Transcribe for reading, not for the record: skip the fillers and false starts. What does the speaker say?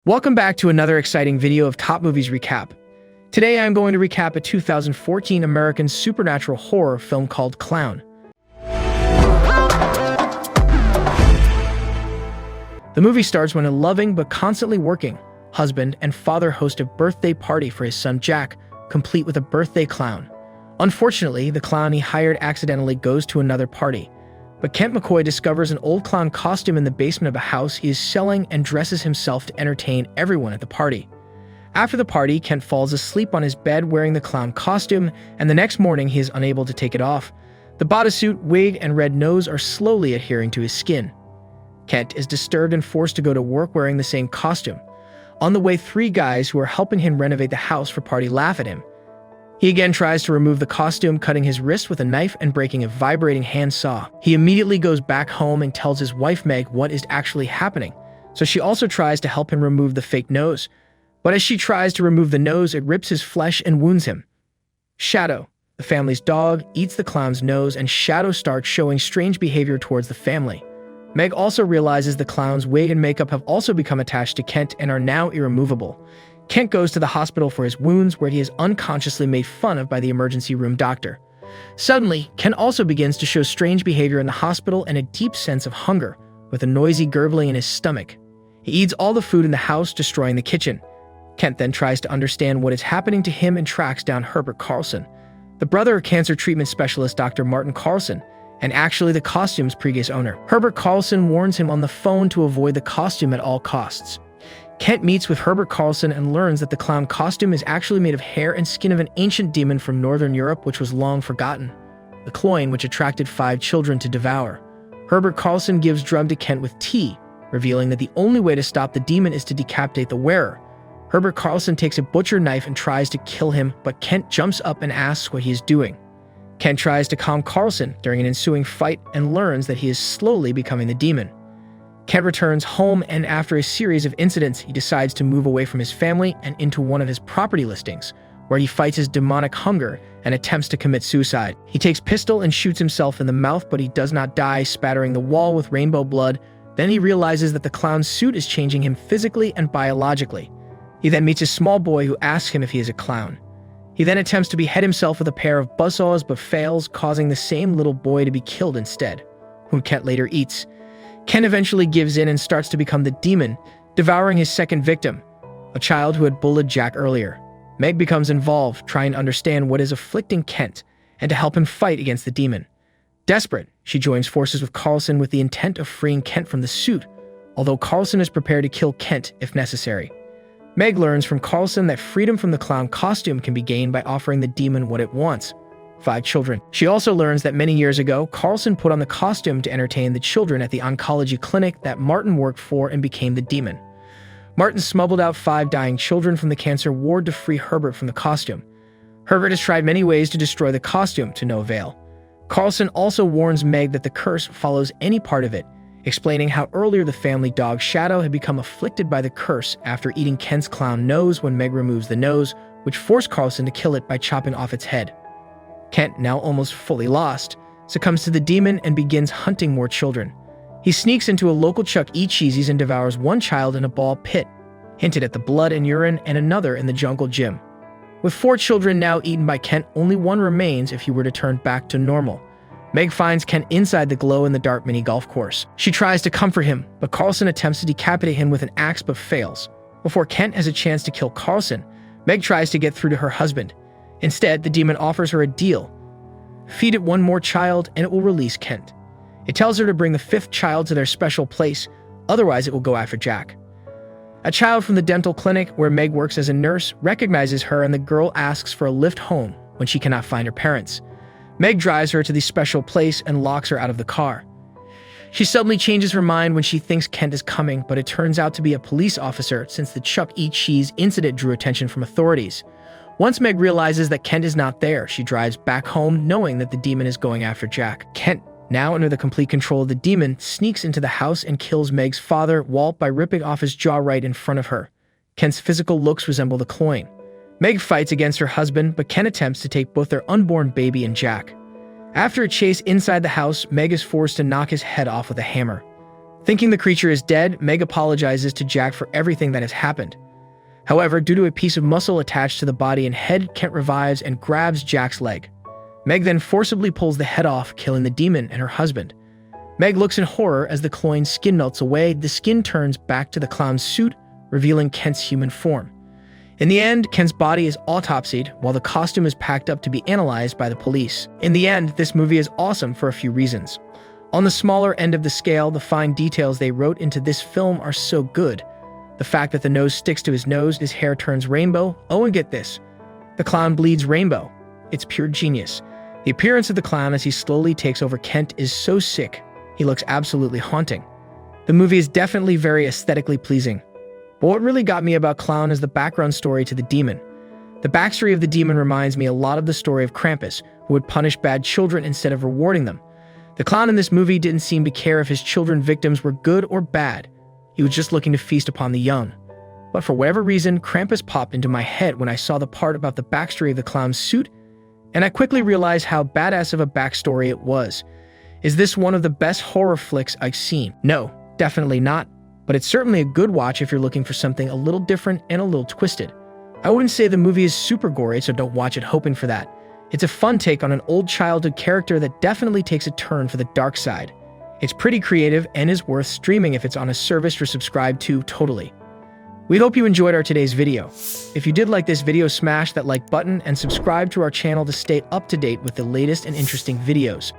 Welcome back to another exciting video of Top Movies Recap. Today I'm going to recap a 2014 American supernatural horror film called Clown. The movie starts when a loving but constantly working husband and father host a birthday party for his son Jack, complete with a birthday clown. Unfortunately, the clown he hired accidentally goes to another party, but Kent McCoy discovers an old clown costume in the basement of a house he is selling and dresses himself to entertain everyone at the party. After the party, Kent falls asleep on his bed wearing the clown costume, and the next morning he is unable to take it off. The bodysuit, wig, and red nose are slowly adhering to his skin. Kent is disturbed and forced to go to work wearing the same costume. On the way, three guys who are helping him renovate the house for party laugh at him. He again tries to remove the costume, cutting his wrist with a knife and breaking a vibrating handsaw. He immediately goes back home and tells his wife Meg what is actually happening, so she also tries to help him remove the fake nose. But as she tries to remove the nose, it rips his flesh and wounds him. Shadow, the family's dog, eats the clown's nose, and Shadow starts showing strange behavior towards the family. Meg also realizes the clown's wig and makeup have also become attached to Kent and are now irremovable. Kent goes to the hospital for his wounds, where he is unconsciously made fun of by the emergency room doctor. Suddenly, Kent also begins to show strange behavior in the hospital and a deep sense of hunger, with a noisy gurgling in his stomach. He eats all the food in the house, destroying the kitchen. Kent then tries to understand what is happening to him and tracks down Herbert Carlson, the brother of cancer treatment specialist Dr. Martin Carlson, and actually the costume's previous owner. Herbert Carlson warns him on the phone to avoid the costume at all costs. Kent meets with Herbert Carlson and learns that the clown costume is actually made of hair and skin of an ancient demon from Northern Europe which was long forgotten, the Cloyne, which attracted 5 children to devour. Herbert Carlson gives drug to Kent with tea, revealing that the only way to stop the demon is to decapitate the wearer. Herbert Carlson takes a butcher knife and tries to kill him, but Kent jumps up and asks what he is doing. Kent tries to calm Carlson during an ensuing fight and learns that he is slowly becoming the demon. Kent returns home, and after a series of incidents, he decides to move away from his family and into one of his property listings, where he fights his demonic hunger and attempts to commit suicide. He takes pistol and shoots himself in the mouth, but he does not die, spattering the wall with rainbow blood. Then he realizes that the clown's suit is changing him physically and biologically. He then meets a small boy who asks him if he is a clown. He then attempts to behead himself with a pair of buzzsaws but fails, causing the same little boy to be killed instead, whom Kent later eats. Kent eventually gives in and starts to become the demon, devouring his second victim, a child who had bullied Jack earlier. Meg becomes involved, trying to understand what is afflicting Kent and to help him fight against the demon. Desperate, she joins forces with Carlson with the intent of freeing Kent from the suit, although Carlson is prepared to kill Kent if necessary. Meg learns from Carlson that freedom from the clown costume can be gained by offering the demon what it wants: 5 children. She also learns that many years ago, Carlson put on the costume to entertain the children at the oncology clinic that Martin worked for and became the demon. Martin smuggled out 5 dying children from the cancer ward to free Herbert from the costume. Herbert has tried many ways to destroy the costume, to no avail. Carlson also warns Meg that the curse follows any part of it, explaining how earlier the family dog Shadow had become afflicted by the curse after eating Kent's clown nose when Meg removes the nose, which forced Carlson to kill it by chopping off its head. Kent, now almost fully lost, succumbs to the demon and begins hunting more children. He sneaks into a local Chuck E. Cheese's and devours 1 child in a ball pit, hinted at the blood and urine, and another in the jungle gym. With 4 children now eaten by Kent, only 1 remains if he were to turn back to normal. Meg finds Kent inside the glow-in-the-dark mini golf course. She tries to comfort him, but Carlson attempts to decapitate him with an axe but fails. Before Kent has a chance to kill Carlson, Meg tries to get through to her husband. Instead, the demon offers her a deal. Feed it 1 more child and it will release Kent. It tells her to bring the 5th child to their special place, otherwise it will go after Jack. A child from the dental clinic where Meg works as a nurse recognizes her, and the girl asks for a lift home when she cannot find her parents. Meg drives her to the special place and locks her out of the car. She suddenly changes her mind when she thinks Kent is coming, but it turns out to be a police officer since the Chuck E. Cheese incident drew attention from authorities. Once Meg realizes that Kent is not there, she drives back home knowing that the demon is going after Jack. Kent, now under the complete control of the demon, sneaks into the house and kills Meg's father, Walt, by ripping off his jaw right in front of her. Kent's physical looks resemble the Cloyne. Meg fights against her husband, but Kent attempts to take both their unborn baby and Jack. After a chase inside the house, Meg is forced to knock his head off with a hammer. Thinking the creature is dead, Meg apologizes to Jack for everything that has happened. However, due to a piece of muscle attached to the body and head, Kent revives and grabs Jack's leg. Meg then forcibly pulls the head off, killing the demon and her husband. Meg looks in horror as the cloying skin melts away. The skin turns back to the clown's suit, revealing Kent's human form. In the end, Kent's body is autopsied, while the costume is packed up to be analyzed by the police. In the end, this movie is awesome for a few reasons. On the smaller end of the scale, the fine details they wrote into this film are so good. The fact that the nose sticks to his nose, his hair turns rainbow. Oh, and get this. The clown bleeds rainbow. It's pure genius. The appearance of the clown as he slowly takes over Kent is so sick. He looks absolutely haunting. The movie is definitely very aesthetically pleasing. But what really got me about Clown is the background story to the demon. The backstory of the demon reminds me a lot of the story of Krampus, who would punish bad children instead of rewarding them. The clown in this movie didn't seem to care if his children victims were good or bad. He was just looking to feast upon the young. But for whatever reason, Krampus popped into my head when I saw the part about the backstory of the clown's suit, and I quickly realized how badass of a backstory it was. Is this one of the best horror flicks I've seen? No, definitely not. But it's certainly a good watch if you're looking for something a little different and a little twisted. I wouldn't say the movie is super gory, so don't watch it hoping for that. It's a fun take on an old childhood character that definitely takes a turn for the dark side. It's pretty creative and is worth streaming if it's on a service you're subscribed to totally. We hope you enjoyed our today's video. If you did like this video, smash that like button and subscribe to our channel to stay up to date with the latest and interesting videos.